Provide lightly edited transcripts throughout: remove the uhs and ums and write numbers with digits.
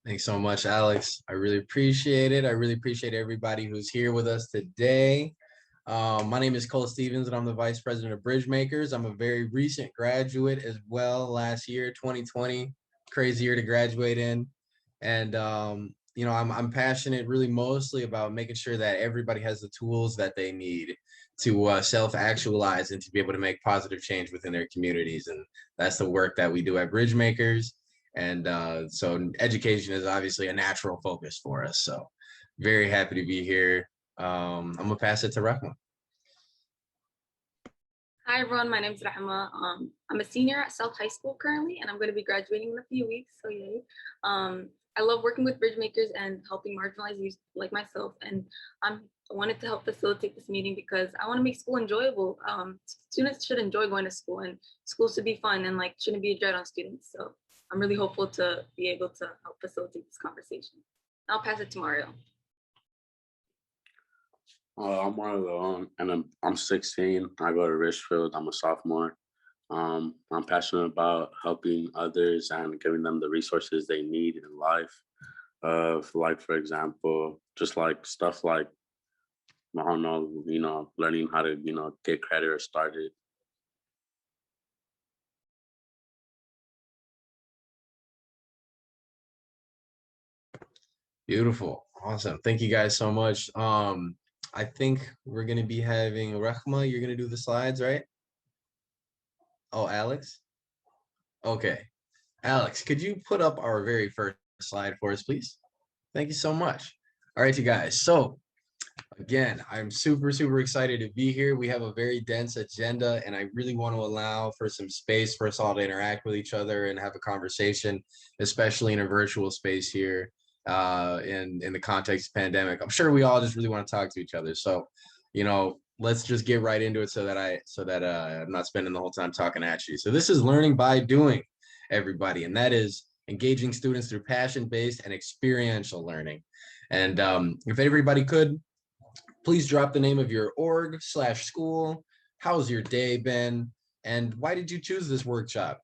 Thanks so much, Alex. I really appreciate it. I really appreciate everybody who's here with us today. My name is Cole Stevens, and I'm the Vice President of Bridgemakers. I'm a very recent graduate as well. Last year, 2020, crazy year to graduate in. And I'm passionate really mostly about making sure that everybody has the tools that they need to self-actualize and to be able to make positive change within their communities. And that's the work that we do at Bridgemakers. And so education is obviously a natural focus for us. So very happy to be here. I'm gonna pass it to Rahma. Hi everyone, my name is Rahma. I'm a senior at South High School currently, and I'm going to be graduating in a few weeks, so yay. I love working with Bridgemakers and helping marginalized youth like myself, and I wanted to help facilitate this meeting because I want to make school enjoyable. Students should enjoy going to school, and school should be fun and shouldn't be a drag on students. So I'm really hopeful to be able to help facilitate this conversation. I'll pass it to Mario. I'm Marlo, and I'm 16. I go to Richfield. I'm a sophomore. I'm passionate about helping others and giving them the resources they need in life. For example, just stuff like, I don't know, learning how to, get credit or started. Beautiful. Awesome. Thank you guys so much. I think we're going to be having Rahma. You're going to do the slides, right? Oh, Alex? Okay. Alex, could you put up our very first slide for us, please? Thank you so much. All right, you guys. So again, I'm super, super excited to be here. We have a very dense agenda, and I really want to allow for some space for us all to interact with each other and have a conversation, especially in a virtual space here in the context of pandemic. I'm sure we all just really want to talk to each other. So, let's just get right into it so that I'm not spending the whole time talking at you. So this is learning by doing, everybody, and that is engaging students through passion-based and experiential learning. And if everybody could, please drop the name of your org/school. How's your day been? And why did you choose this workshop?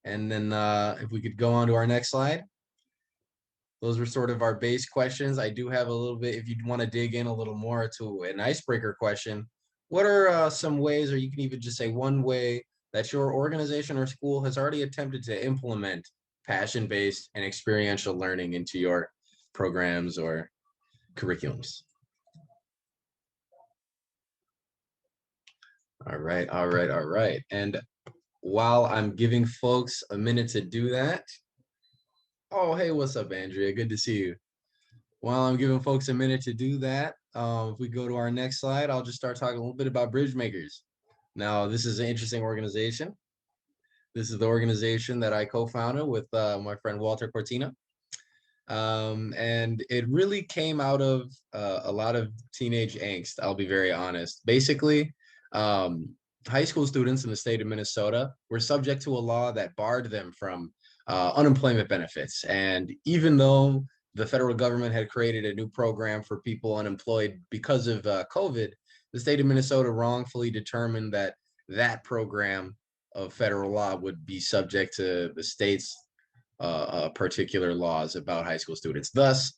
And then if we could go on to our next slide. Those were sort of our base questions. I do have a little bit, if you'd want to dig in a little more to an icebreaker question, what are some ways, or you can even just say one way that your organization or school has already attempted to implement passion-based and experiential learning into your programs or curriculums? All right, all right, all right. And while I'm giving folks a minute to do that, oh, hey, what's up, Andrea? Good to see you. While I'm giving folks a minute to do that, if we go to our next slide, I'll just start talking a little bit about Bridgemakers. Now, this is an interesting organization. This is the organization that I co-founded with my friend Walter Cortina. And it really came out of a lot of teenage angst, I'll be very honest. Basically, high school students in the state of Minnesota were subject to a law that barred them from unemployment benefits. And even though the federal government had created a new program for people unemployed because of COVID, the state of Minnesota wrongfully determined that that program of federal law would be subject to the state's particular laws about high school students. Thus,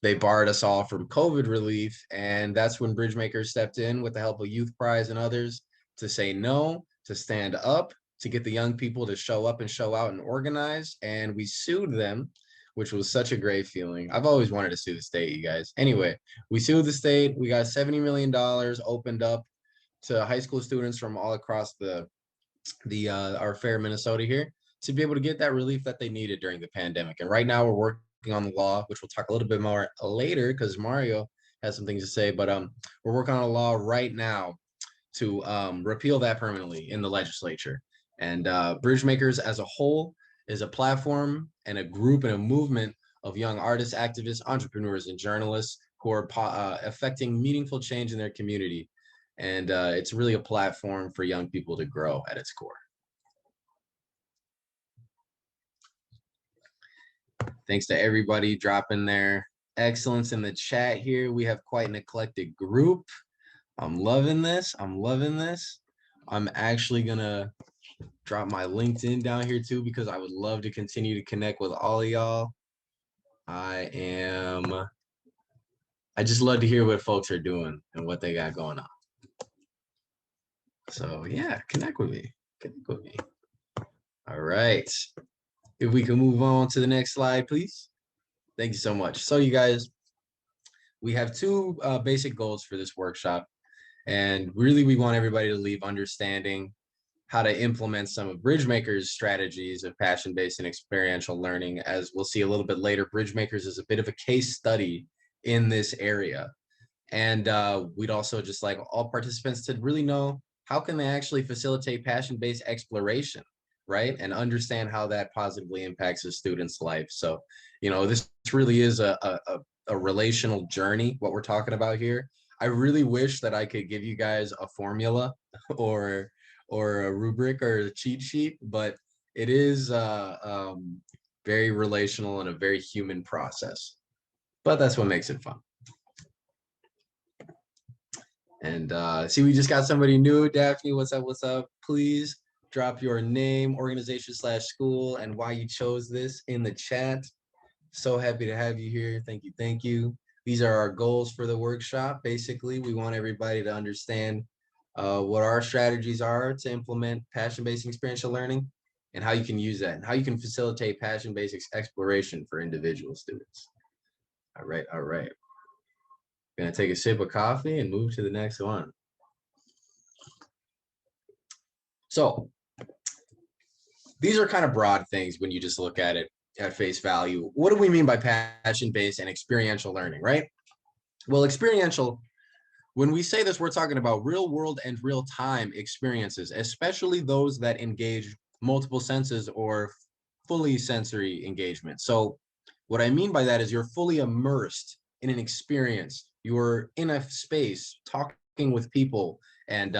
they barred us all from COVID relief. And that's when Bridgemakers stepped in with the help of Youth Prize and others to say no, to stand up, to get the young people to show up and show out and organize. And we sued them, which was such a great feeling. I've always wanted to sue the state, you guys. Anyway, we sued the state. We got $70 million opened up to high school students from all across our fair Minnesota here to be able to get that relief that they needed during the pandemic. And right now we're working on the law, which we'll talk a little bit more later because Mario has some things to say, but we're working on a law right now to repeal that permanently in the legislature. And Bridgemakers as a whole is a platform and a group and a movement of young artists, activists, entrepreneurs, and journalists who are affecting meaningful change in their community. And it's really a platform for young people to grow at its core. Thanks to everybody dropping their excellence in the chat here. We have quite an eclectic group. I'm loving this. I'm loving this. I'm actually gonna drop my LinkedIn down here too because I would love to continue to connect with all of y'all. I just love to hear what folks are doing and what they got going on. So yeah, connect with me. Connect with me. All right. If we can move on to the next slide, please. Thank you so much. So you guys, we have two basic goals for this workshop. And really, we want everybody to leave understanding how to implement some of Bridgemakers' strategies of passion-based and experiential learning. As we'll see a little bit later, Bridgemakers is a bit of a case study in this area. And we'd also just like all participants to really know how can they actually facilitate passion-based exploration, right? And understand how that positively impacts a student's life. So, you know, this really is a relational journey, what we're talking about here. I really wish that I could give you guys a formula or a rubric or a cheat sheet, but it is very relational and a very human process. But that's what makes it fun. And see, we just got somebody new. Daphne, what's up? What's up? Please drop your name, organization / school, and why you chose this in the chat. So happy to have you here. Thank you. Thank you. These are our goals for the workshop. Basically, we want everybody to understand what our strategies are to implement passion-based experiential learning and how you can use that and how you can facilitate passion-based exploration for individual students. All right. All right. Gonna take a sip of coffee and move to the next one. So these are kind of broad things when you just look at it at face value. What do we mean by passion-based and experiential learning, right? Well, experiential, when we say this, we're talking about real world and real time experiences, especially those that engage multiple senses or fully sensory engagement. So what I mean by that is you're fully immersed in an experience. You're in a space talking with people and,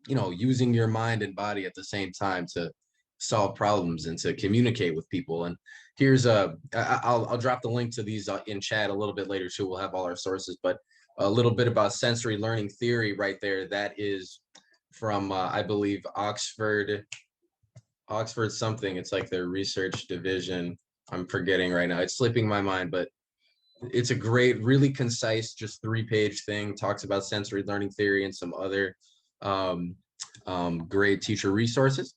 you know, using your mind and body at the same time to solve problems and to communicate with people. And here's I'll drop the link to these in chat a little bit later too. We'll have all our sources, but a little bit about sensory learning theory right there. That is from I believe Oxford something. It's like their research division. I'm forgetting right now. It's slipping my mind, but it's a great, really concise, just 3-page thing. Talks about sensory learning theory and some other great teacher resources.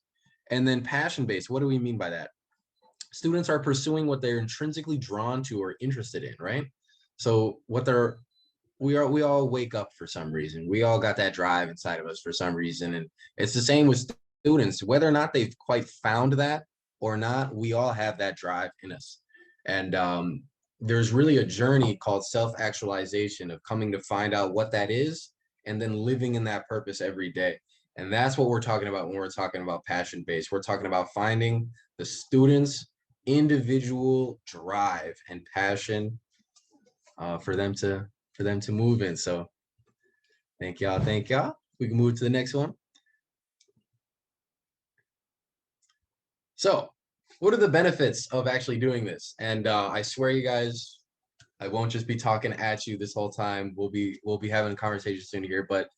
And then passion-based, what do we mean by that? Students are pursuing what they're intrinsically drawn to or interested in, right? So we all wake up for some reason. We all got that drive inside of us for some reason. And it's the same with students, whether or not they've quite found that or not, we all have that drive in us. And there's really a journey called self-actualization of coming to find out what that is and then living in that purpose every day. And that's what we're talking about when we're talking about passion-based. We're talking about finding the students' individual drive and passion for them to move in. So thank y'all. Thank y'all. We can move to the next one. So what are the benefits of actually doing this? And I swear you guys, I won't just be talking at you this whole time. We'll be having a conversation soon here, but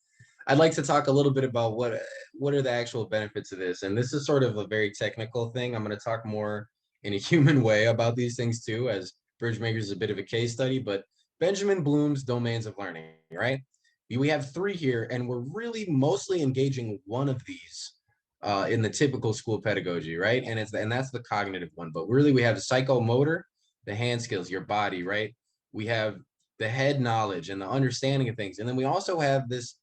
I'd like to talk a little bit about what are the actual benefits of this. And this is sort of a very technical thing. I'm going to talk more in a human way about these things too, as Bridgemakers is a bit of a case study, but Benjamin Bloom's domains of learning, right? We have 3 here, and we're really mostly engaging one of these in the typical school pedagogy, right? And that's the cognitive one, but really we have the psychomotor, the hand skills, your body, right? We have the head knowledge and the understanding of things. And then we also have this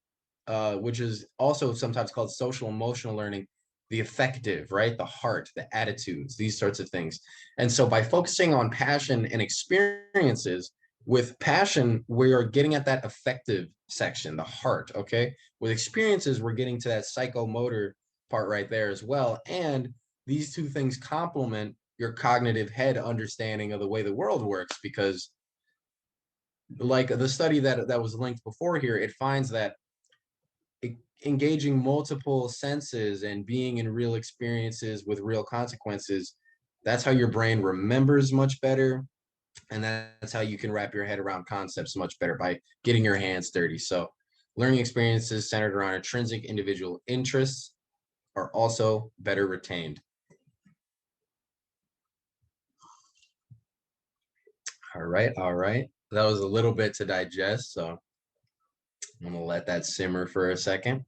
which is also sometimes called social emotional learning, the affective, right? The heart, the attitudes, these sorts of things. And so by focusing on passion and experiences, with passion, we are getting at that affective section, the heart, okay? With experiences, we're getting to that psychomotor part right there as well. And these two things complement your cognitive head understanding of the way the world works, because like the study that was linked before here, it finds that engaging multiple senses and being in real experiences with real consequences, that's how your brain remembers much better. And that's how you can wrap your head around concepts much better, by getting your hands dirty. So learning experiences centered around intrinsic individual interests are also better retained. All right, all right. That was a little bit to digest, so I'm gonna let that simmer for a second.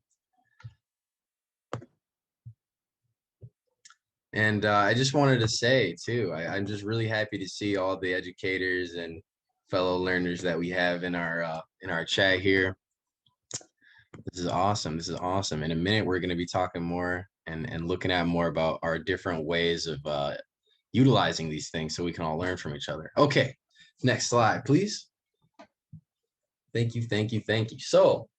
And I just wanted to say too, I'm just really happy to see all the educators and fellow learners that we have in our chat here. This is awesome. This is awesome. In a minute, we're going to be talking more and looking at more about our different ways of utilizing these things so we can all learn from each other. Okay, next slide, please. Thank you, thank you, thank you. So,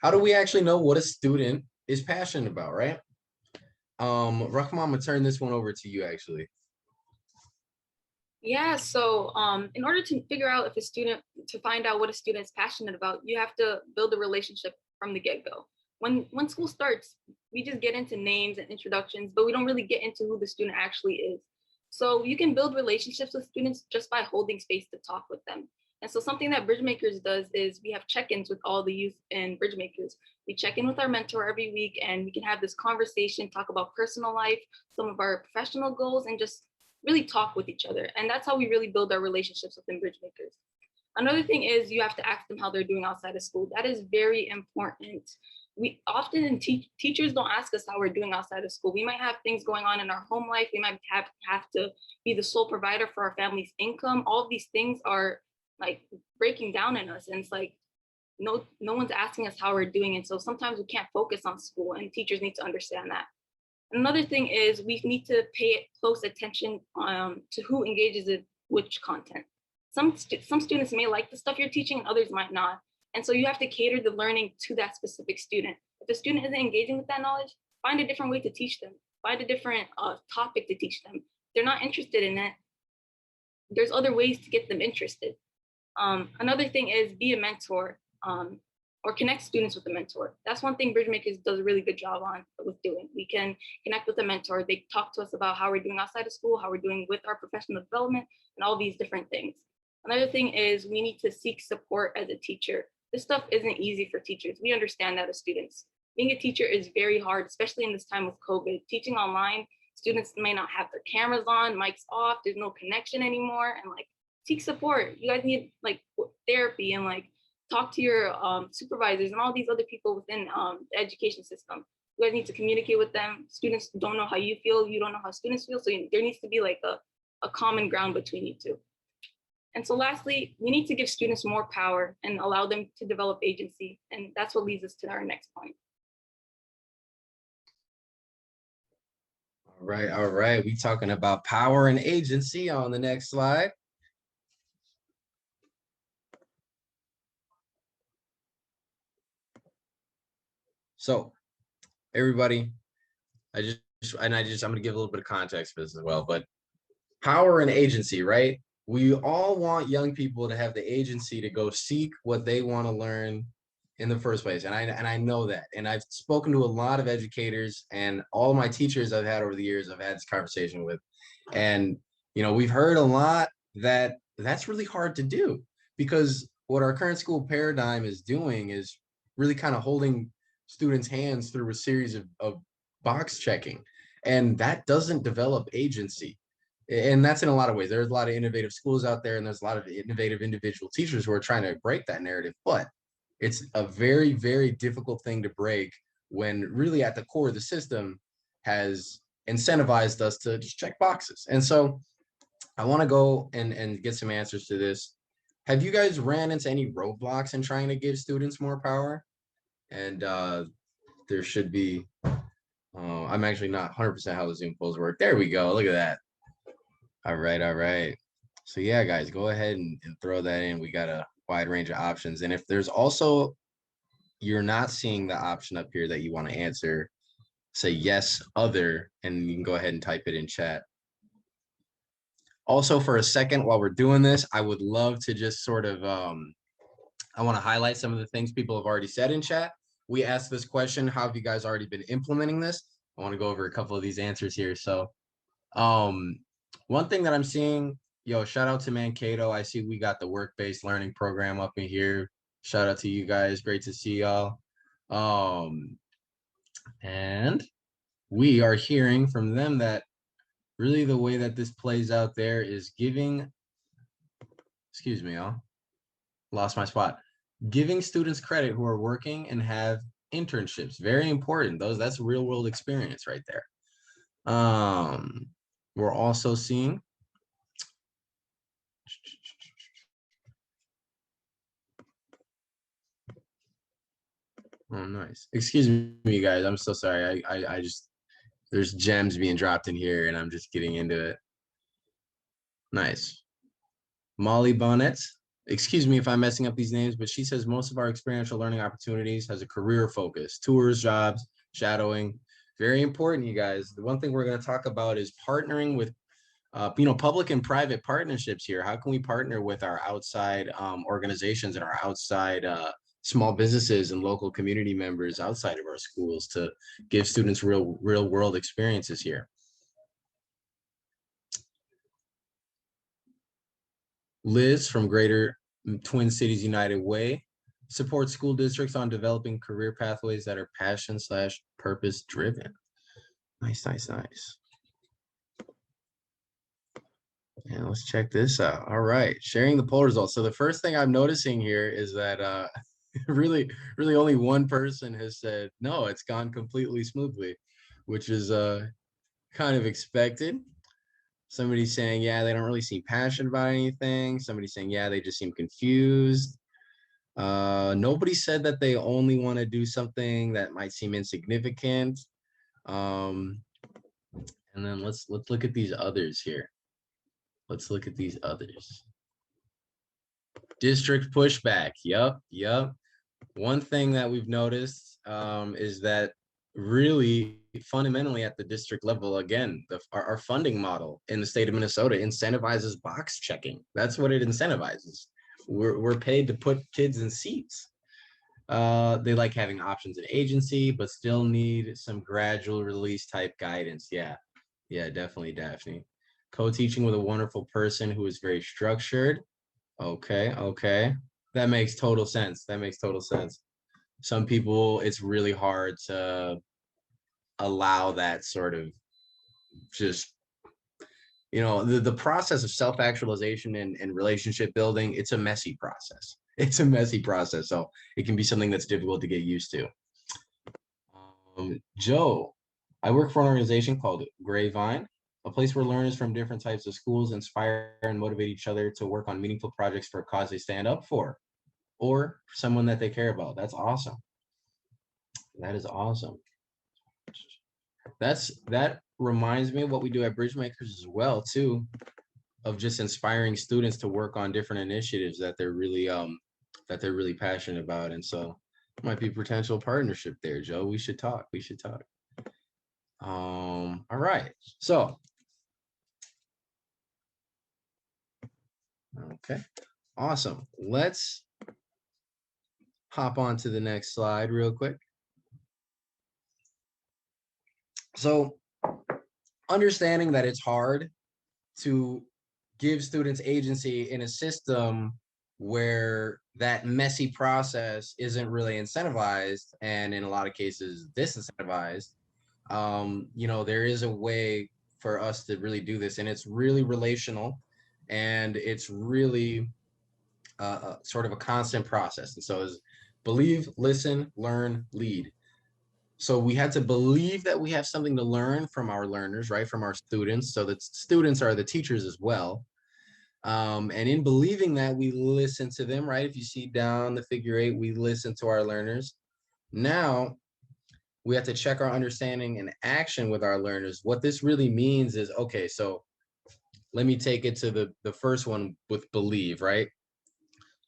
how do we actually know what a student is passionate about, right? Rahman, I'm gonna turn this one over to you actually. Yeah, so in order to figure out if a student, to find out what a student is passionate about, you have to build a relationship from the get-go. When school starts, we just get into names and introductions, but we don't really get into who the student actually is. So you can build relationships with students just by holding space to talk with them. And so something that Bridgemakers does is we have check-ins with all the youth in Bridgemakers. We check in with our mentor every week and we can have this conversation, talk about personal life, some of our professional goals, and just really talk with each other. And that's how we really build our relationships within Bridgemakers. Another thing is you have to ask them how they're doing outside of school. That is very important. We often teachers don't ask us how we're doing outside of school. We might have things going on in our home life. We might have to be the sole provider for our family's income. All of these things are like breaking down in us. And it's like, no one's asking us how we're doing. And so sometimes we can't focus on school, and teachers need to understand that. Another thing is we need to pay close attention to who engages in which content. Some students may like the stuff you're teaching and others might not. And so you have to cater the learning to that specific student. If the student isn't engaging with that knowledge, find a different way to teach them. Find a different topic to teach them. If they're not interested in it, there's other ways to get them interested. Another thing is be a mentor. Or connect students with a mentor. That's one thing Bridgemakers does a really good job on with doing. We can connect with a mentor. They talk to us about how we're doing outside of school, how we're doing with our professional development, and all these different things. Another thing is we need to seek support as a teacher. This stuff isn't easy for teachers. We understand that as students. Being a teacher is very hard, especially in this time with COVID. Teaching online, students may not have their cameras on, mics off, there's no connection anymore, and like seek support. You guys need like therapy and like talk to your supervisors and all these other people within the education system. You guys need to communicate with them. Students don't know how you feel. You don't know how students feel. So there needs to be like a common ground between you two. And so lastly, we need to give students more power and allow them to develop agency. And that's what leads us to our next point. All right, all right. We talking about power and agency on the next slide. So everybody, I'm gonna give a little bit of context for this as well, but power and agency, right? We all want young people to have the agency to go seek what they want to learn in the first place. And I know that. And I've spoken to a lot of educators, and all my teachers I've had over the years, I've had this conversation with. And, you know, we've heard a lot that that's really hard to do, because what our current school paradigm is doing is really kind of holding students' hands through a series of box checking. And that doesn't develop agency. And that's in a lot of ways. There's a lot of innovative schools out there, and there's a lot of innovative individual teachers who are trying to break that narrative. But it's a very, very difficult thing to break when really at the core the system has incentivized us to just check boxes. And so I want to go and get some answers to this. Have you guys ran into any roadblocks in trying to give students more power? And there should be, I'm actually not 100% how the Zoom polls work. There we go. Look at that. All right, all right. So yeah, guys, go ahead and throw that in. We got a wide range of options. And if there's also, you're not seeing the option up here that you want to answer, say yes, other, and you can go ahead and type it in chat. Also, for a second, while we're doing this, I would love to just sort of, I want to highlight some of the things people have already said in chat. We asked this question, how have you guys already been implementing this? I want to go over a couple of these answers here. So one thing that I'm seeing, shout out to Mankato. I see we got the work-based learning program up in here. Shout out to you guys. Great to see y'all. And we are hearing from them that really the way that this plays out there is giving Excuse me, y'all. Lost my spot. Giving students credit who are working and have internships. Very important. That's real world experience right there. We're also seeing oh nice. Excuse me, guys. I'm so sorry. I just there's gems being dropped in here and I'm just getting into it. Nice. Molly Bonnet. Excuse me if I'm messing up these names, but she says most of our experiential learning opportunities has a career focus, tours, jobs, shadowing. Very important, you guys. The one thing we're going to talk about is partnering with, public and private partnerships here. How can we partner with our outside organizations and our outside small businesses and local community members outside of our schools to give students real world experiences here? Liz from Greater Twin Cities United Way supports school districts on developing career pathways that are passion/purpose driven. Nice, nice, nice. And let's check this out. All right, sharing the poll results. So the first thing I'm noticing here is that really only one person has said no, it's gone completely smoothly, which is kind of expected. Somebody saying, yeah, they don't really seem passionate about anything. Somebody saying, yeah, they just seem confused. Nobody said that they only want to do something that might seem insignificant. And then let's look at these others here. Let's look at these others. District pushback. Yep. One thing that we've noticed is that really fundamentally at the district level, again, our funding model in the state of Minnesota incentivizes box checking. That's what it incentivizes. We're paid to put kids in seats. They like having options in agency, but still need some gradual release type guidance. Yeah, definitely. Co-teaching with a wonderful person who is very structured. Okay. That makes total sense. Some people, it's really hard to allow that sort of just, the process of self-actualization and relationship building, it's a messy process. So it can be something that's difficult to get used to. Joe, I work for an organization called Grapevine, a place where learners from different types of schools inspire and motivate each other to work on meaningful projects for a cause they stand up for or someone that they care about. That's awesome. That is awesome. That reminds me of what we do at Bridgemakers as well, too, of just inspiring students to work on different initiatives that they're really passionate about. And so might be potential partnership there, Joe. We should talk. All right. So okay, awesome. Let's hop on to the next slide real quick. So understanding that it's hard to give students agency in a system where that messy process isn't really incentivized and in a lot of cases disincentivized, there is a way for us to really do this, and it's really relational and it's really sort of a constant process. And so is believe, listen, learn, lead. So we had to believe that we have something to learn from our learners, right? From our students. So that students are the teachers as well. And in believing that, we listen to them, right? If you see down the figure 8, we listen to our learners. Now we have to check our understanding and action with our learners. What this really means is, okay, so let me take it to the first one with believe, right?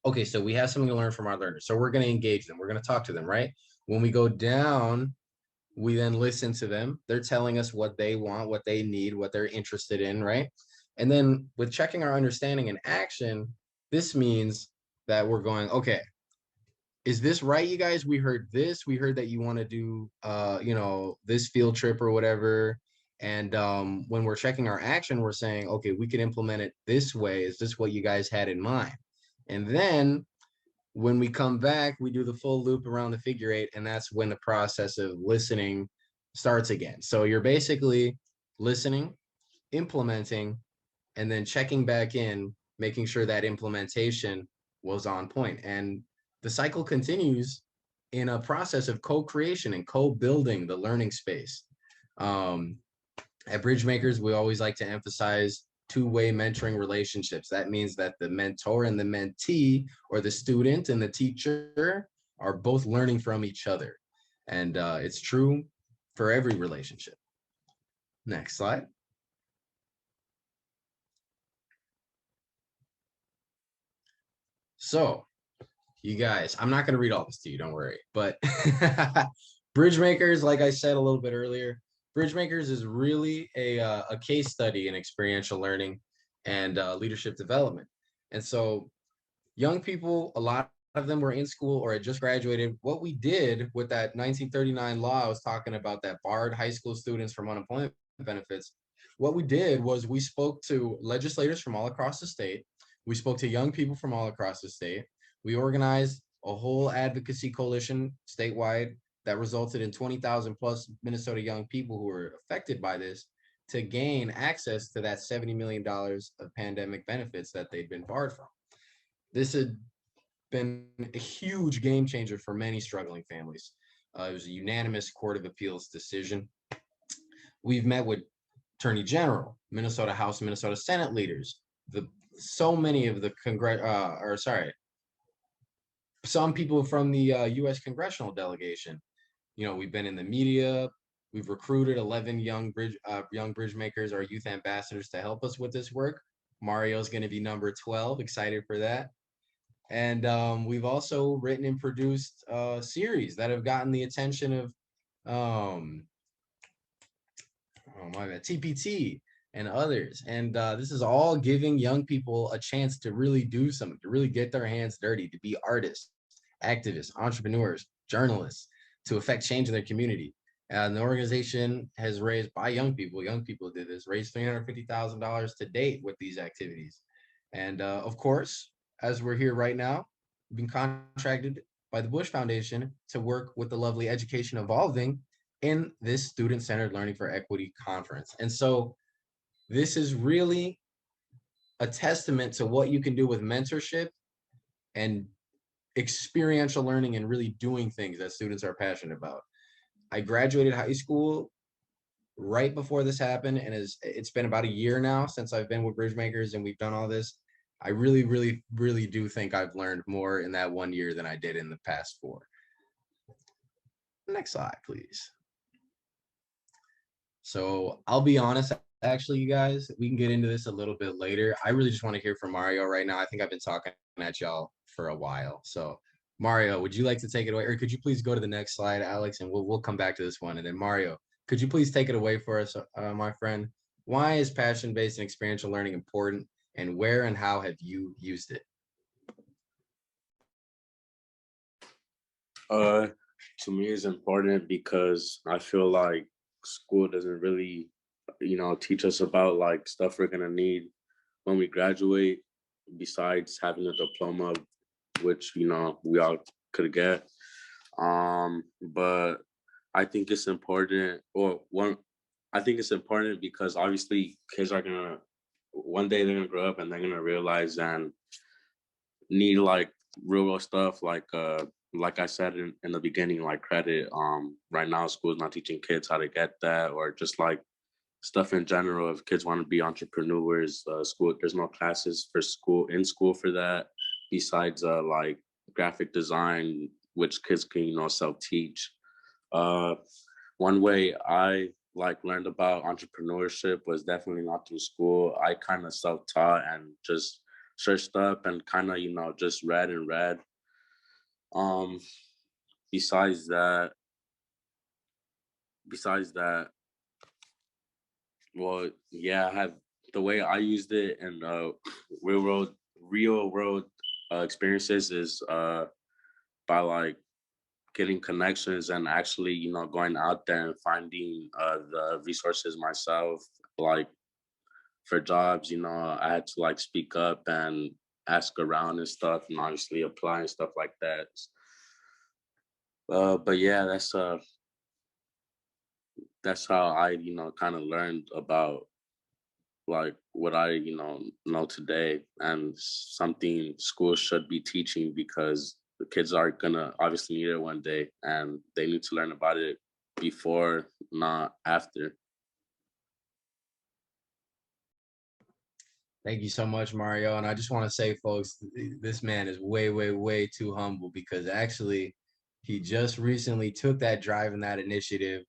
Okay, so we have something to learn from our learners. So we're going to engage them. We're going to talk to them, right? When we go down, we then listen to them. They're telling us what they want, what they need, what they're interested in, right? And then with checking our understanding and action, this means that we're going, okay, is this right, you guys? We heard this. We heard that you want to do, this field trip or whatever. And when we're checking our action, we're saying, okay, we can implement it this way. Is this what you guys had in mind? And then when we come back, we do the full loop around the figure 8, and that's when the process of listening starts again. So you're basically listening, implementing, and then checking back in, making sure that implementation was on point. And the cycle continues in a process of co-creation and co-building the learning space. At Bridgemakers, we always like to emphasize two-way mentoring relationships. That means that the mentor and the mentee, or the student and the teacher, are both learning from each other. And it's true for every relationship. Next slide. So, you guys, I'm not going to read all this to you, don't worry. But Bridgemakers, like I said a little bit earlier, Bridgemakers is really a case study in experiential learning and leadership development. And so young people, a lot of them were in school or had just graduated. What we did with that 1939 law I was talking about that barred high school students from unemployment benefits, what we did was we spoke to legislators from all across the state. We spoke to young people from all across the state. We organized a whole advocacy coalition statewide that resulted in 20,000 plus Minnesota young people who were affected by this to gain access to that $70 million of pandemic benefits that they'd been barred from. This had been a huge game changer for many struggling families. It was a unanimous Court of Appeals decision. We've met with Attorney General, Minnesota House, Minnesota Senate leaders, so many of the some people from the U.S. congressional delegation. You know, we've been in the media. We've recruited 11 young bridge makers, our youth ambassadors, to help us with this work. Mario's going to be number 12. Excited for that. And we've also written and produced series that have gotten the attention of TPT and others. And this is all giving young people a chance to really do something, to really get their hands dirty, to be artists, activists, entrepreneurs, journalists, to affect change in their community. And the organization has raised, by young people did this, raised $350,000 to date with these activities. And of course, as we're here right now, we've been contracted by the Bush Foundation to work with the lovely Education Evolving in this Student-Centered Learning for Equity conference. And so this is really a testament to what you can do with mentorship and experiential learning and really doing things that students are passionate about. I graduated high school right before this happened, and it's been about a year now since I've been with Bridgemakers and we've done all this. I really, really, really do think I've learned more in that 1 year than I did in the past 4. Next slide, please. So I'll be honest, actually, you guys, we can get into this a little bit later. I really just want to hear from Mario right now. I think I've been talking at y'all for a while. So Mario, would you like to take it away? Or could you please go to the next slide, Alex, and we'll come back to this one. And then Mario, could you please take it away for us, my friend? Why is passion-based and experiential learning important, and where and how have you used it? To me, it's important because I feel like school doesn't really, teach us about like stuff we're gonna need when we graduate, besides having a diploma, which we all could get. But I think it's important, I think it's important because obviously kids are gonna, one day they're gonna grow up and they're gonna realize and need like real world stuff like I said in the beginning, like credit. Right now school's not teaching kids how to get that, or just like stuff in general. If kids want to be entrepreneurs, school, there's no classes for school for that, besides like graphic design, which kids can self-teach. One way I learned about entrepreneurship was definitely not through school. I kind of self-taught and just searched up and kind of just read and read. Besides that, well, yeah, I have the way I used it in real world experiences is by like getting connections and actually going out there and finding the resources myself. Like for jobs, I had to like speak up and ask around and stuff, and obviously apply and stuff like that. But yeah, that's how I kind of learned about like what I, know today, and something schools should be teaching, because the kids are gonna obviously need it one day, and they need to learn about it before, not after. Thank you so much, Mario. And I just want to say, folks, this man is way, way, way too humble, because actually he just recently took that drive and that initiative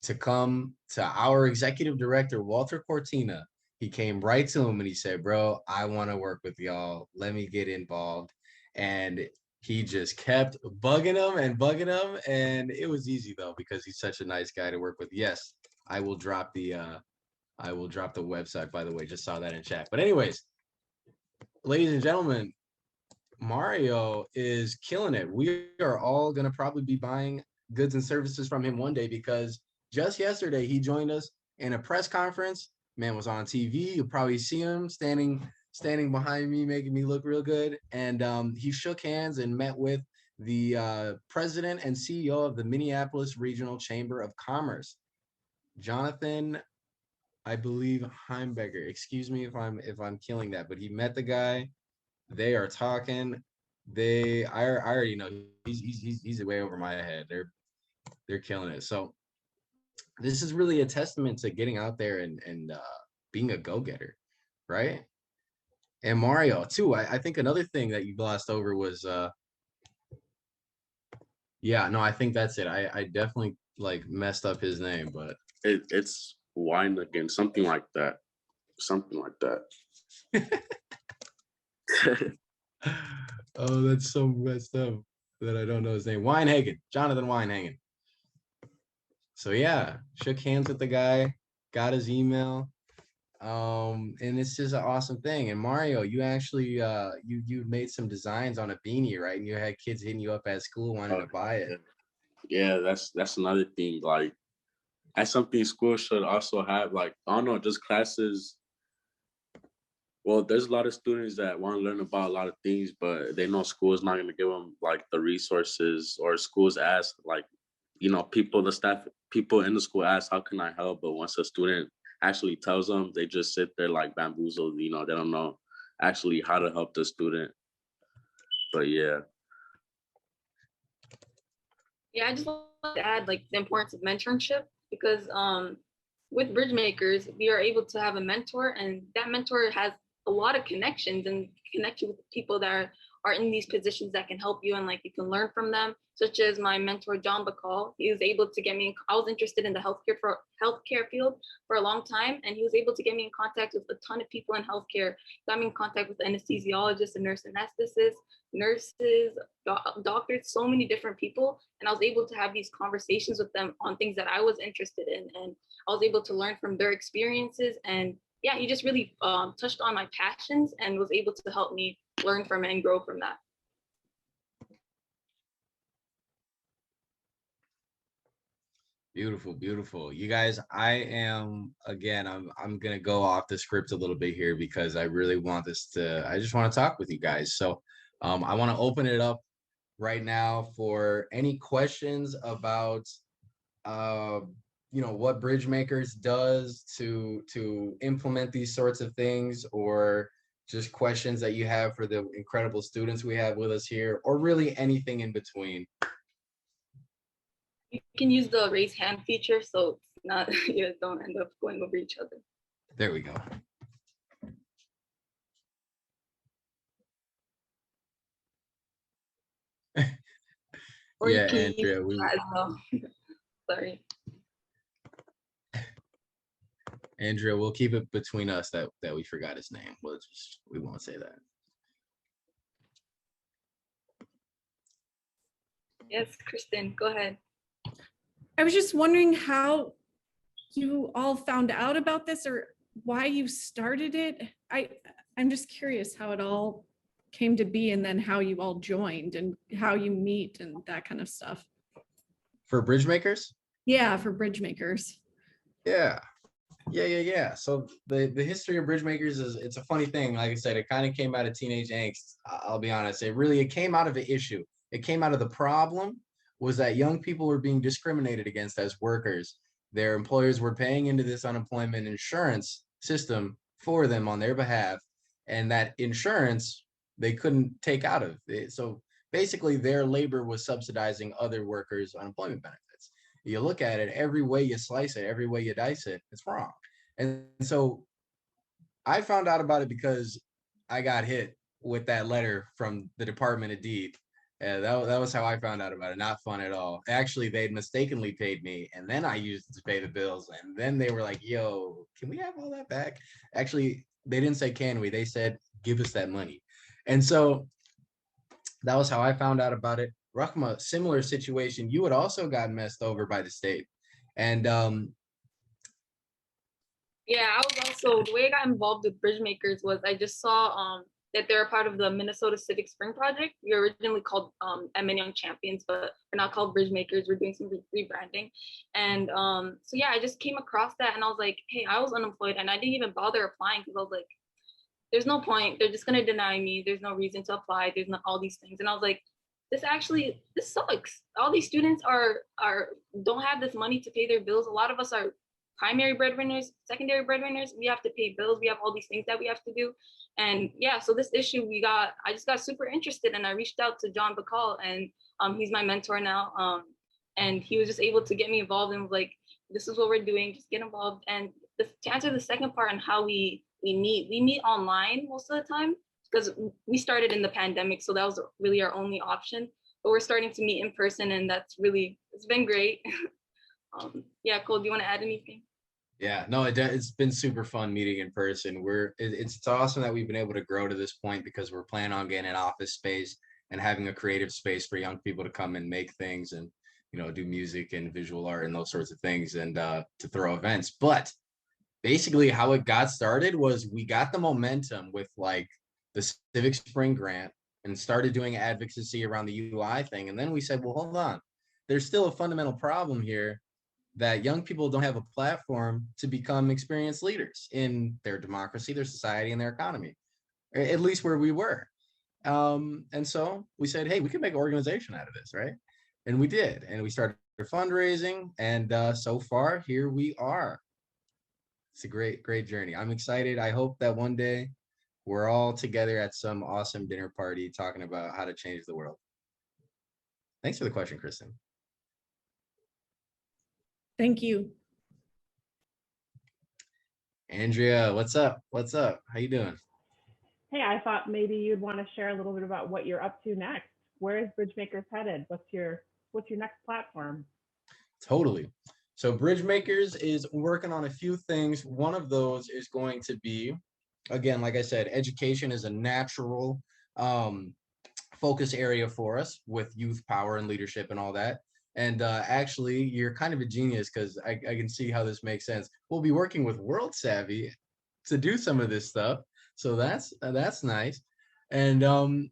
to come to our executive director, Walter Cortina. He came right to him and he said, bro, I want to work with y'all. Let me get involved. And he just kept bugging him and bugging him. And it was easy, though, because he's such a nice guy to work with. Yes, I will drop the website, by the way. Just saw that in chat. But anyways, ladies and gentlemen, Mario is killing it. We are all going to probably be buying goods and services from him one day, because just yesterday he joined us in a press conference. Man was on TV. You'll probably see him standing behind me, making me look real good. And he shook hands and met with the president and CEO of the Minneapolis Regional Chamber of Commerce, Jonathan, I believe, Heimberger. Excuse me if I'm killing that, but he met the guy. They are talking. I already know he's way over my head. They're killing it. So this is really a testament to getting out there and being a go-getter, right? And Mario too. I think another thing that you glossed over was yeah, no, I think that's it. I definitely like messed up his name, but It's wine again, something like that. Something like that. oh, that's so messed up that I don't know his name. Weinhagen, Jonathan Weinhagen. So yeah, shook hands with the guy, got his email, and it's just an awesome thing. And Mario, you actually you made some designs on a beanie, right? And you had kids hitting you up at school wanting to buy it. Yeah, that's another thing. Like, that's something school should also have. Like, I don't know, just classes. Well, there's a lot of students that want to learn about a lot of things, but they know school is not going to give them like the resources, or schools ask, like, the staff, people in the school ask, how can I help? But once a student actually tells them, they just sit there like bamboozled. They don't know actually how to help the student. But yeah. Yeah, I just want to add like the importance of mentorship, because with Bridgemakers, we are able to have a mentor, and that mentor has a lot of connections and connect you with people that are in these positions that can help you, and like you can learn from them, such as my mentor John Bacall. He was able to get me I was interested in the healthcare field for a long time, and he was able to get me in contact with a ton of people in healthcare. Got me in contact with anesthesiologists and nurse anesthetists, nurses, doctors, so many different people. And I was able to have these conversations with them on things that I was interested in. And I was able to learn from their experiences. And yeah, he just really touched on my passions and was able to help me learn from it and grow from that. Beautiful, beautiful. You guys, I'm gonna go off the script a little bit here, because I really want I just want to talk with you guys. So I want to open it up right now for any questions about what Bridgemakers does to implement these sorts of things, or just questions that you have for the incredible students we have with us here, or really anything in between. You can use the raise hand feature, so it's not you guys don't end up going over each other. There we go. Or yeah, you Andrea, sorry. Andrea, we'll keep it between us that we forgot his name. We won't say that. Yes, Kristen, go ahead. I was just wondering how you all found out about this, or why you started it. I'm just curious how it all came to be, and then how you all joined and how you meet and that kind of stuff. For Bridgemakers? Yeah, for Bridgemakers. Yeah. So the history of Bridgemakers it's a funny thing. Like I said, it kind of came out of teenage angst. I'll be honest. It came out of an issue. It came out of the problem was that young people were being discriminated against as workers. Their employers were paying into this unemployment insurance system for them on their behalf, and that insurance they couldn't take out of it. So basically their labor was subsidizing other workers' unemployment benefits. You look at it, every way you slice it, every way you dice it, it's wrong. And so I found out about it because I got hit with that letter from the Department of Deed. That was how I found out about it. Not fun at all. Actually, they'd mistakenly paid me, and then I used it to pay the bills. And then they were like, "Yo, can we have all that back?" Actually, they didn't say "can we." They said, "Give us that money." And so that was how I found out about it. Rahma, similar situation. You had also gotten messed over by the state, and Yeah, I was also, the way I got involved with Bridgemakers was I just saw that they're a part of the Minnesota Civic Spring Project. We were originally called MN Young Champions, but we're not called Bridgemakers. We're doing some rebranding. And so yeah, I just came across that and I was like, hey, I was unemployed and I didn't even bother applying because I was like, there's no point. They're just gonna deny me. There's no reason to apply. There's not all these things. And I was like, this sucks. All these students are don't have this money to pay their bills. A lot of us are primary breadwinners, secondary breadwinners. We have to pay bills. We have all these things that we have to do. And yeah, so this issue I just got super interested and I reached out to John Bacall and he's my mentor now. And he was just able to get me involved and was like, this is what we're doing, just get involved. And to answer the second part on how we meet online most of the time because we started in the pandemic, so that was really our only option. But we're starting to meet in person, and it's been great. Yeah, Cole, do you want to add anything? yeah, no, it's been super fun meeting in person. It's awesome that we've been able to grow to this point because we're planning on getting an office space and having a creative space for young people to come and make things and do music and visual art and those sorts of things and to throw events. But basically how it got started was we got the momentum with like the Civic Spring Grant and started doing advocacy around the UI thing. And then we said, well, hold on, there's still a fundamental problem here that young people don't have a platform to become experienced leaders in their democracy, their society, and their economy, at least where we were. And so we said, hey, we can make an organization out of this, right? And we did. And we started fundraising. And so far, here we are. It's a great journey. I'm excited. I hope that one day we're all together at some awesome dinner party talking about how to change the world. Thanks for the question, Kristen. Thank you. Andrea, what's up? What's up? How you doing? Hey, I thought maybe you'd want to share a little bit about what you're up to next. Where is Bridgemakers headed? What's your next platform? Totally. So Bridgemakers is working on a few things. One of those is going to be, again, like I said, education is a natural focus area for us with youth power and leadership and all that. And actually, you're kind of a genius because I can see how this makes sense. We'll be working with World Savvy to do some of this stuff. So that's nice. And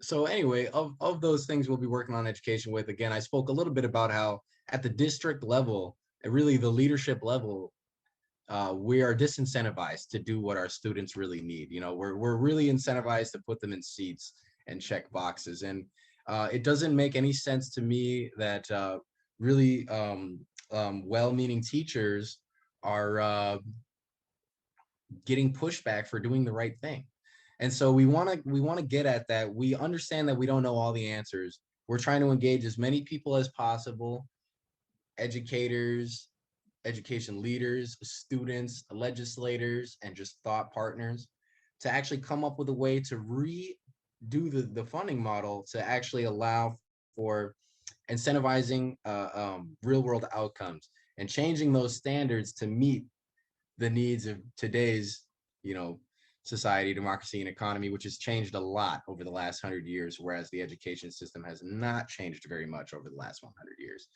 so anyway, of those things we'll be working on education with, again, I spoke a little bit about how at the district level, and really the leadership level, we are disincentivized to do what our students really need. We're really incentivized to put them in seats and check boxes. And it doesn't make any sense to me that really well-meaning teachers are getting pushback for doing the right thing. And so we want to get at that. We understand that we don't know all the answers. We're trying to engage as many people as possible, educators, education leaders, students, legislators, and just thought partners to actually come up with a way to redo the funding model to actually allow for incentivizing real world outcomes and changing those standards to meet the needs of today's, society, democracy, and economy, which has changed a lot over the last 100 years, whereas the education system has not changed very much over the last 100 years.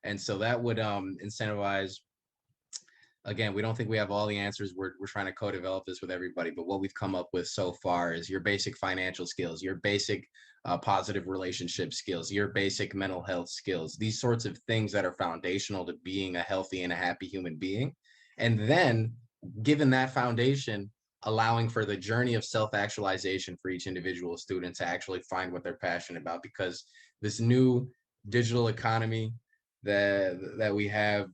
And so that would incentivize, again, we don't think we have all the answers. We're trying to co-develop this with everybody, but what we've come up with so far is your basic financial skills, your basic positive relationship skills, your basic mental health skills, these sorts of things that are foundational to being a healthy and a happy human being. And then given that foundation, allowing for the journey of self-actualization for each individual student to actually find what they're passionate about, because this new digital economy that we have,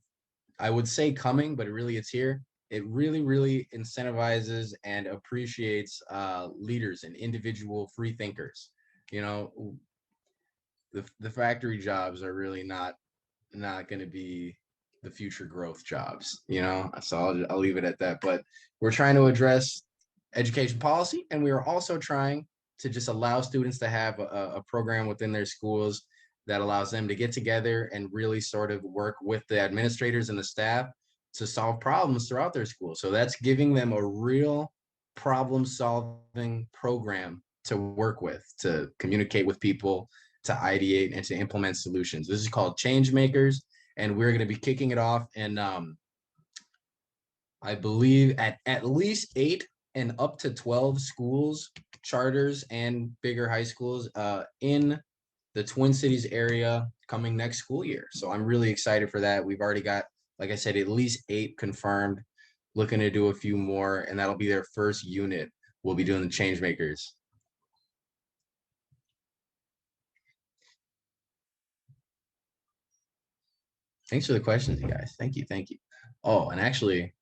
I would say coming, but really it's here, it really, really incentivizes and appreciates leaders and individual free thinkers. You know, the factory jobs are really not going to be the future growth jobs, you know? So I'll leave it at that. But we're trying to address education policy, and we are also trying to just allow students to have a program within their schools that allows them to get together and really sort of work with the administrators and the staff to solve problems throughout their school. So that's giving them a real problem solving program to work with, to communicate with people, to ideate and to implement solutions. This is called Changemakers, and we're going to be kicking it off in I believe at least 8 and up to 12 schools, charters, and bigger high schools in the Twin Cities area coming next school year. So I'm really excited for that. We've already got, like I said, at least 8 confirmed, looking to do a few more, and that'll be their first unit. We'll be doing the Changemakers. Thanks for the questions, you guys. Thank you. Thank you. Oh, and actually,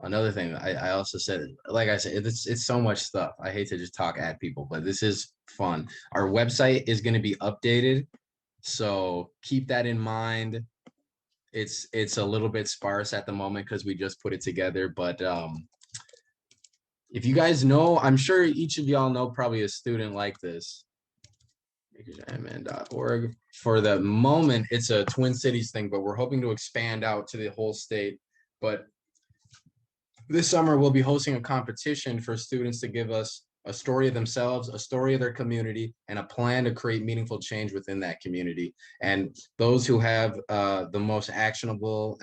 another thing I also said, like I said, it's so much stuff. I hate to just talk at people, but this is fun. Our website is going to be updated, so keep that in mind. It's a little bit sparse at the moment because we just put it together, but if you guys know, I'm sure each of y'all know probably a student like this. Makersmn.org. For the moment, it's a Twin Cities thing, but we're hoping to expand out to the whole state. But this summer, we'll be hosting a competition for students to give us a story of themselves, a story of their community, and a plan to create meaningful change within that community. And those who have the most actionable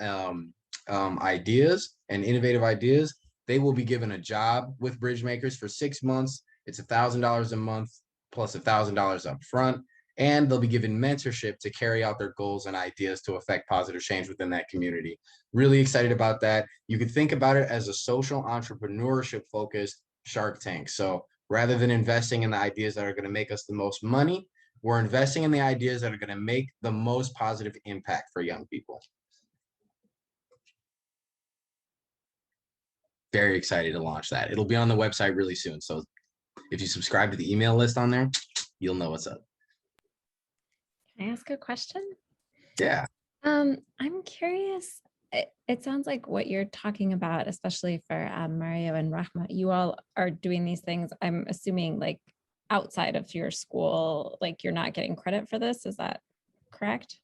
ideas and innovative ideas, they will be given a job with Bridgemakers for 6 months. It's $1,000 a month plus $1,000 up front, and they'll be given mentorship to carry out their goals and ideas to affect positive change within that community. Really excited about that. You could think about it as a social entrepreneurship focused Shark Tank. So rather than investing in the ideas that are going to make us the most money, we're investing in the ideas that are going to make the most positive impact for young people. Very excited to launch that. It'll be on the website really soon. So if you subscribe to the email list on there, you'll know what's up. Can I ask a question? Yeah. I'm curious. It sounds like what you're talking about, especially for Mario and Rahma, you all are doing these things, I'm assuming, like outside of your school, like you're not getting credit for this. Is that correct?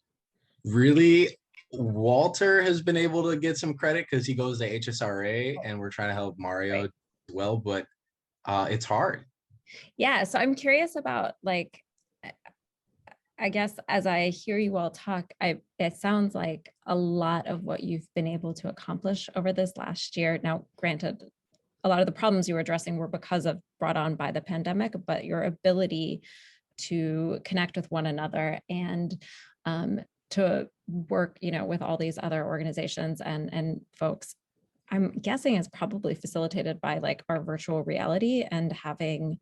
Really, Walter has been able to get some credit because he goes to HSRA, and we're trying to help Mario as well, but it's hard. Yeah. So I'm curious about, like, I guess as I hear you all talk, it sounds like a lot of what you've been able to accomplish over this last year. Now, granted, a lot of the problems you were addressing were because of brought on by the pandemic, but your ability to connect with one another and to work, with all these other organizations and folks, I'm guessing is probably facilitated by like our virtual reality and having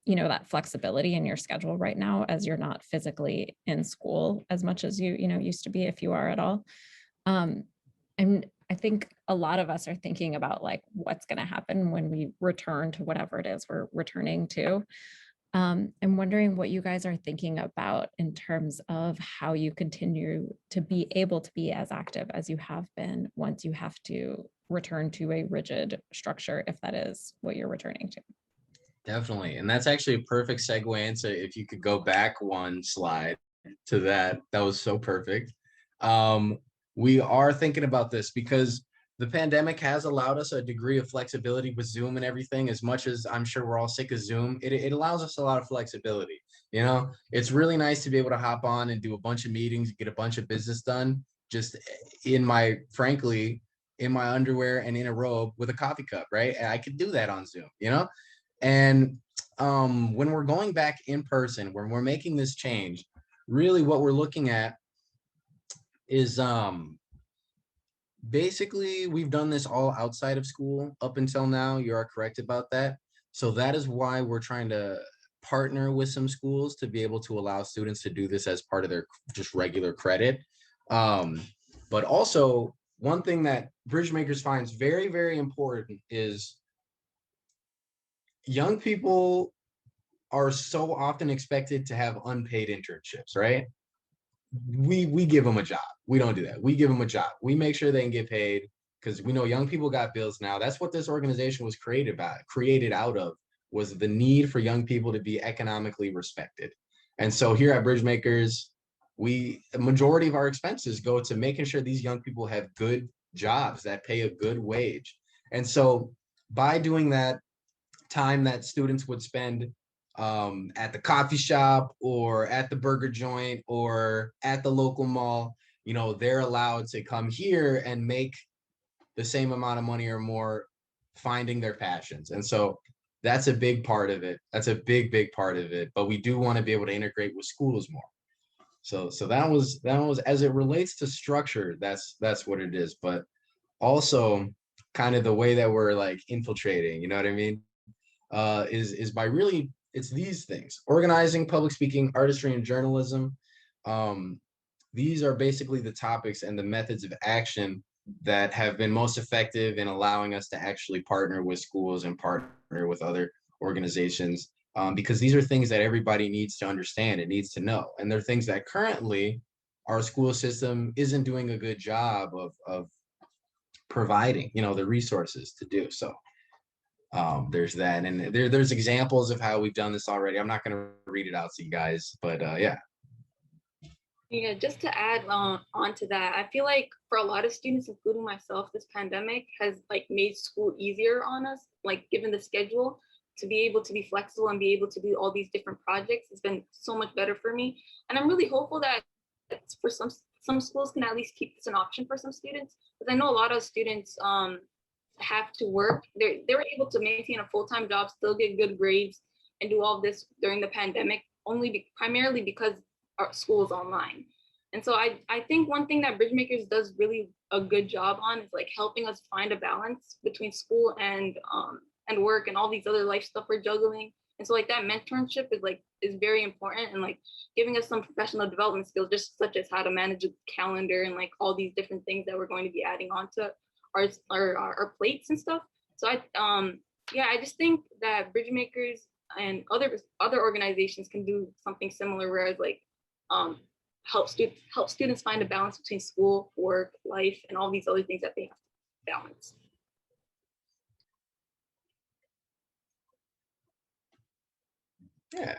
that flexibility in your schedule right now, as you're not physically in school as much as you used to be, if you are at all. And I think a lot of us are thinking about like what's going to happen when we return to whatever it is we're returning to. I'm wondering what you guys are thinking about in terms of how you continue to be able to be as active as you have been once you have to return to a rigid structure, if that is what you're returning to. Definitely. And that's actually a perfect segue into, if you could go back one slide to that was so perfect. We are thinking about this because the pandemic has allowed us a degree of flexibility with Zoom and everything. As much as I'm sure we're all sick of Zoom, it allows us a lot of flexibility. It's really nice to be able to hop on and do a bunch of meetings, get a bunch of business done, just frankly, in my underwear and in a robe with a coffee cup, right? And I could do that on Zoom, And when we're going back in person, when we're making this change, really what we're looking at is basically we've done this all outside of school up until now. You are correct about that. So that is why we're trying to partner with some schools to be able to allow students to do this as part of their just regular credit. But also one thing that Bridgemakers finds very, very important is young people are so often expected to have unpaid internships, right? We give them a job. We don't do that. We give them a job. We make sure they can get paid because we know young people got bills now. That's what this organization was created out of, was the need for young people to be economically respected. And so here at Bridgemakers, a majority of our expenses go to making sure these young people have good jobs that pay a good wage. And so by doing that, time that students would spend at the coffee shop or at the burger joint or at the local mall, they're allowed to come here and make the same amount of money or more finding their passions. And so that's a big part of it. That's a big, big part of it. But we do want to be able to integrate with schools more. So that was as it relates to structure, that's what it is. But also kind of the way that we're like infiltrating, you know what I mean? Is by really, it's these things: organizing, public speaking, artistry, and journalism. These are basically the topics and the methods of action that have been most effective in allowing us to actually partner with schools and partner with other organizations, because these are things that everybody needs to understand and needs to know, and they're things that currently our school system isn't doing a good job of providing, the resources to do so. There's that, and there's examples of how we've done this already. I'm not going to read it out to you guys, but yeah. Yeah, just to add on to that, I feel like for a lot of students, including myself, this pandemic has like made school easier on us, like given the schedule, to be able to be flexible and be able to do all these different projects. It's been so much better for me. And I'm really hopeful that for some schools can at least keep this an option for some students, because I know a lot of students have to work. They were able to maintain a full-time job, still get good grades, and do all this during the pandemic, primarily because our school is online. And so I think one thing that Bridgemakers does really a good job on is like helping us find a balance between school and work and all these other life stuff we're juggling. And so like that mentorship is very important, and like giving us some professional development skills, just such as how to manage a calendar and like all these different things that we're going to be adding on to our plates and stuff. So I just think that Bridgemakers and other organizations can do something similar, whereas like help students find a balance between school, work, life, and all these other things that they have to balance. Yeah.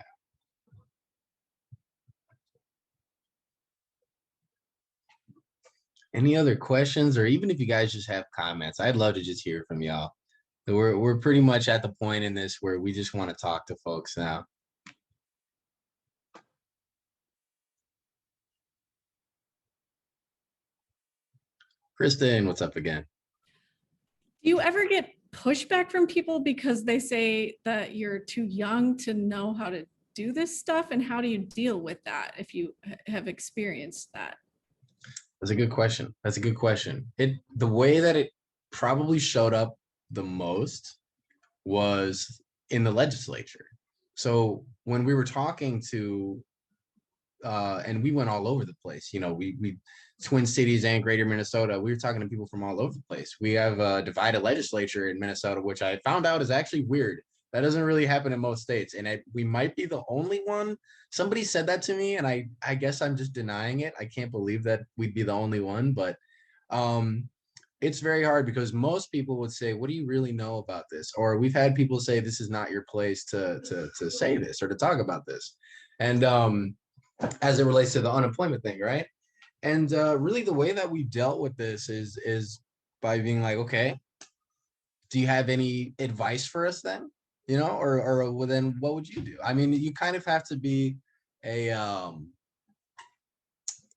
Any other questions, or even if you guys just have comments, I'd love to just hear from y'all. We're pretty much at the point in this where we just want to talk to folks now. Kristen, what's up again? Do you ever get pushback from people because they say that you're too young to know how to do this stuff? And how do you deal with that if you have experienced that? That's a good question. That's a good question. The way that it probably showed up the most was in the legislature. So when we were talking to, and we went all over the place, we Twin Cities and Greater Minnesota, we were talking to people from all over the place. We have a divided legislature in Minnesota, which I found out is actually weird. That doesn't really happen in most states, and we might be the only one. Somebody said that to me, and I guess I'm just denying it. I can't believe that we'd be the only one, but it's very hard because most people would say, what do you really know about this? Or we've had people say, this is not your place to say this or to talk about this. And as it relates to the unemployment thing, right? And really the way that we dealt with this is by being like, okay, do you have any advice for us then? Or well, then what would you do? I mean, you kind of have to be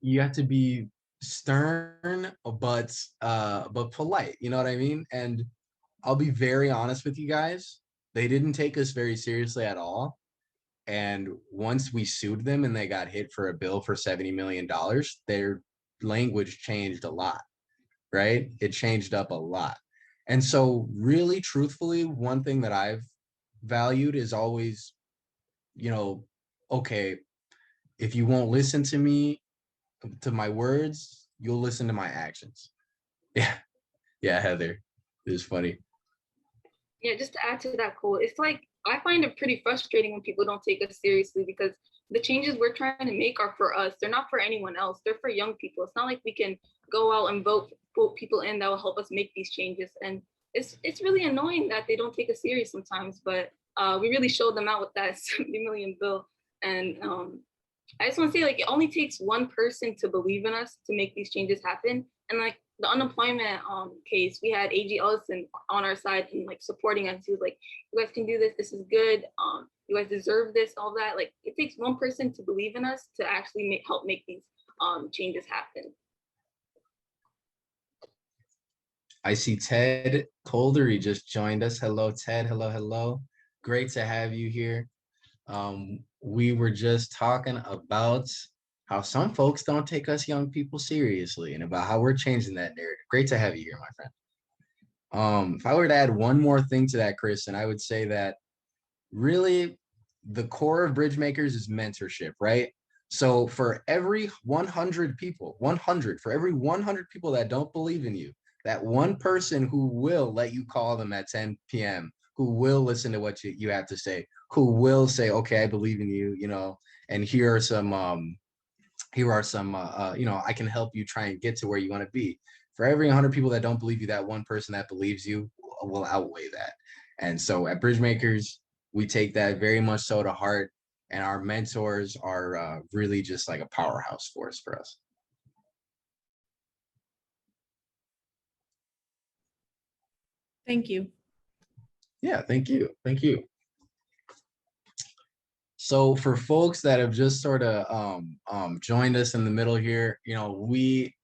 you have to be stern but polite, you know what I mean? And I'll be very honest with you guys, they didn't take us very seriously at all. And once we sued them and they got hit for a bill for $70 million, their language changed a lot, right? It changed up a lot. And so really, truthfully, one thing that I've valued is always, okay, if you won't listen to me, to my words, you'll listen to my actions. Yeah, yeah, Heather. It was funny. Yeah, just to add to that, Cole, it's like I find it pretty frustrating when people don't take us seriously because the changes we're trying to make are for us. They're not for anyone else. They're for young people. It's not like we can go out and vote people in that will help us make these changes. And it's really annoying that they don't take us serious sometimes. But we really showed them out with that 70 million bill. And I just want to say, like, it only takes one person to believe in us to make these changes happen. And like the unemployment case, we had AG Ellison on our side and like supporting us. He was like, "You guys can do this. This is good. You guys deserve this. All that." Like, it takes one person to believe in us to actually help make these changes happen. I see Ted Colder. He just joined us. Hello, Ted. Hello, hello. Great to have you here. We were just talking about how some folks don't take us young people seriously and about how we're changing that narrative. Great to have you here, my friend. If I were to add one more thing to that, Chris, and I would say that really the core of Bridgemakers is mentorship, right? So for every 100 people, 100, for every 100 people that don't believe in you, that one person who will let you call them at 10 p.m., who will listen to what you have to say, who will say, okay, I believe in you, you know, and here are some, you know, I can help you try and get to where you want to be. For every 100 people that don't believe you, that one person that believes you will outweigh that. And so at Bridgemakers, we take that very much so to heart, and our mentors are really just like a powerhouse force for us. Thank you. Yeah, thank you. Thank you. So for folks that have just sort of joined us in the middle here, you know, we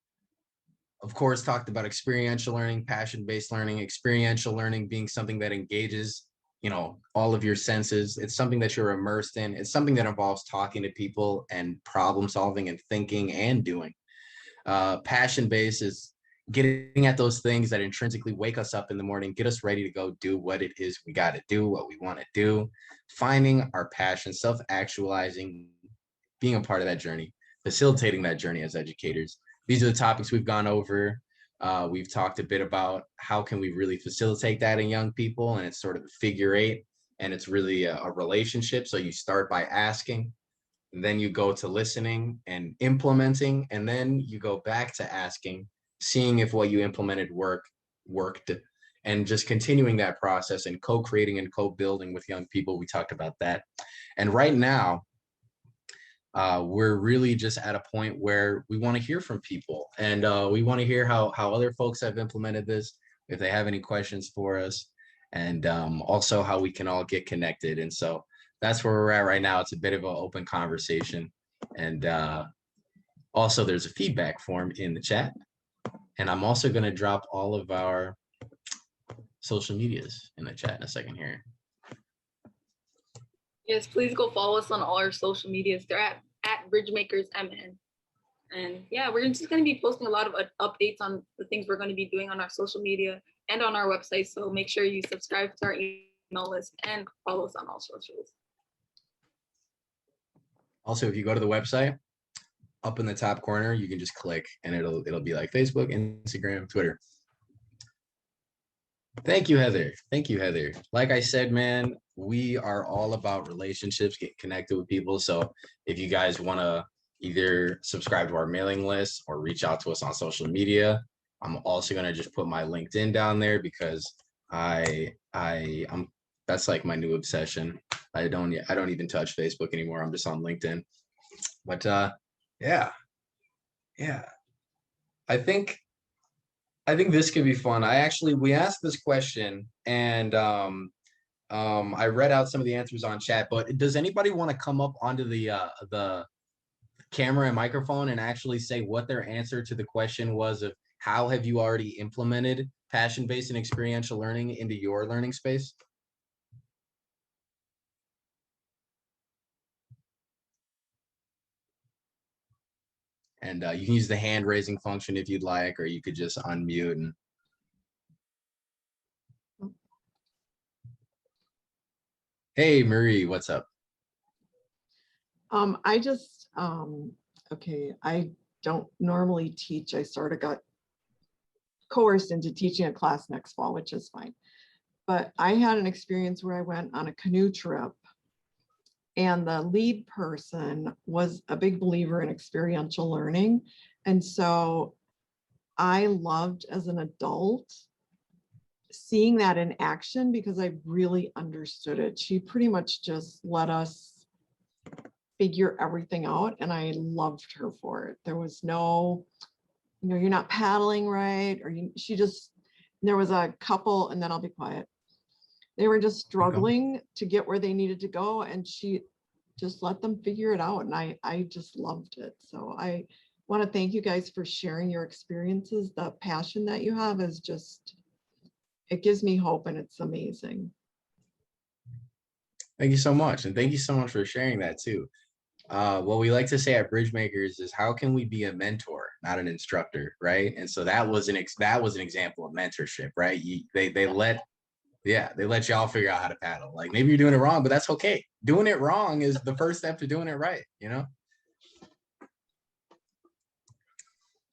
of course talked about experiential learning, passion-based learning, experiential learning being something that engages, you know, all of your senses. It's something that you're immersed in. It's something that involves talking to people and problem solving and thinking and doing. Passion-based is getting at those things that intrinsically wake us up in the morning, get us ready to go do what it is we got to do, what we want to do, finding our passion, self-actualizing, being a part of that journey, facilitating that journey as educators. These are the topics we've gone over. We've talked a bit about how can we really facilitate that in young people, and it's sort of a figure eight, and it's really a relationship. So you start by asking, and then you go to listening and implementing, and then you go back to asking, seeing if what you implemented worked, and just continuing that process and co-creating and co-building with young people. We talked about that. And right now, we're really just at a point where we want to hear from people, and we want to hear how other folks have implemented this, if they have any questions for us, and also how we can all get connected. And so that's where we're at right now. It's a bit of an open conversation. And also there's a feedback form in the chat. And I'm also going to drop all of our social medias in the chat in a second here. Yes, please go follow us on all our social medias. They're at Bridgemakers MN. And yeah, we're just going to be posting a lot of updates on the things we're going to be doing on our social media and on our website. So make sure you subscribe to our email list and follow us on all socials. Also, if you go to the website, up in the top corner, you can just click and it'll be like Facebook, Instagram, Twitter. Thank you, Heather. Thank you, Heather. Like I said, man, we are all about relationships, get connected with people. So if you guys want to either subscribe to our mailing list or reach out to us on social media, I'm also going to just put my LinkedIn down there because I'm that's like my new obsession. I don't even touch Facebook anymore. I'm just on LinkedIn. But yeah. I think this could be fun. We asked this question, and I read out some of the answers on chat, but does anybody want to come up onto the camera and microphone and actually say what their answer to the question was of how have you already implemented passion-based and experiential learning into your learning space? And you can use the hand raising function if you'd like, or you could just unmute. And hey, Marie, what's up? I just, okay, I don't normally teach. I sort of got coerced into teaching a class next fall, which is fine. But I had an experience where I went on a canoe trip, and the lead person was a big believer in experiential learning. And so I loved, as an adult, seeing that in action because I really understood it. She pretty much just let us figure everything out, and I loved her for it. There was no, you're not paddling right, or there was a couple, and then I'll be quiet. They were just struggling to get where they needed to go, and she just let them figure it out, and I just loved it. So I want to thank you guys for sharing your experiences. The passion that you have is just, it gives me hope, and it's amazing. Thank you so much. And thank you so much for sharing that too. What we like to say at Bridgemakers is, how can we be a mentor, not an instructor, right? And so that was an example of mentorship, right? They let y'all figure out how to paddle. Like, maybe you're doing it wrong, but that's okay. Doing it wrong is the first step to doing it right, you know?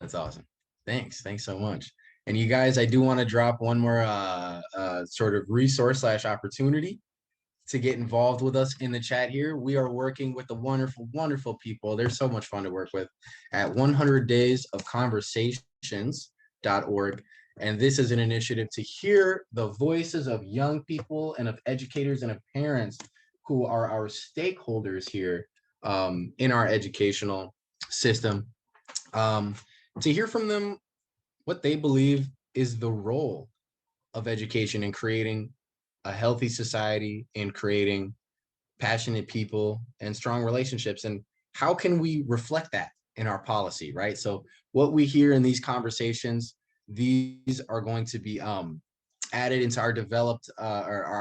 That's awesome. Thanks so much. And you guys, I do want to drop one more sort of resource / opportunity to get involved with us in the chat here. We are working with the wonderful people. They're so much fun to work with at 100daysofconversations.org. And this is an initiative to hear the voices of young people and of educators and of parents who are our stakeholders here in our educational system, to hear from them what they believe is the role of education in creating a healthy society, in creating passionate people and strong relationships. And how can we reflect that in our policy, right? So what we hear in these conversations, these are going to be added into our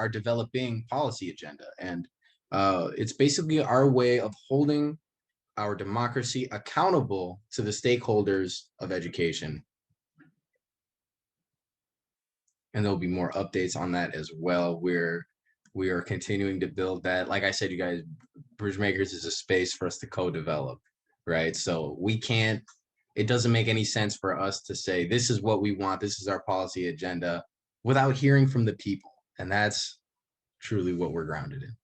developing policy agenda. And it's basically our way of holding our democracy accountable to the stakeholders of education. And there'll be more updates on that as well. We are continuing to build that. Like I said, you guys, Bridgemakers is a space for us to co-develop, right? So it doesn't make any sense for us to say, this is what we want, this is our policy agenda, without hearing from the people. And that's truly what we're grounded in.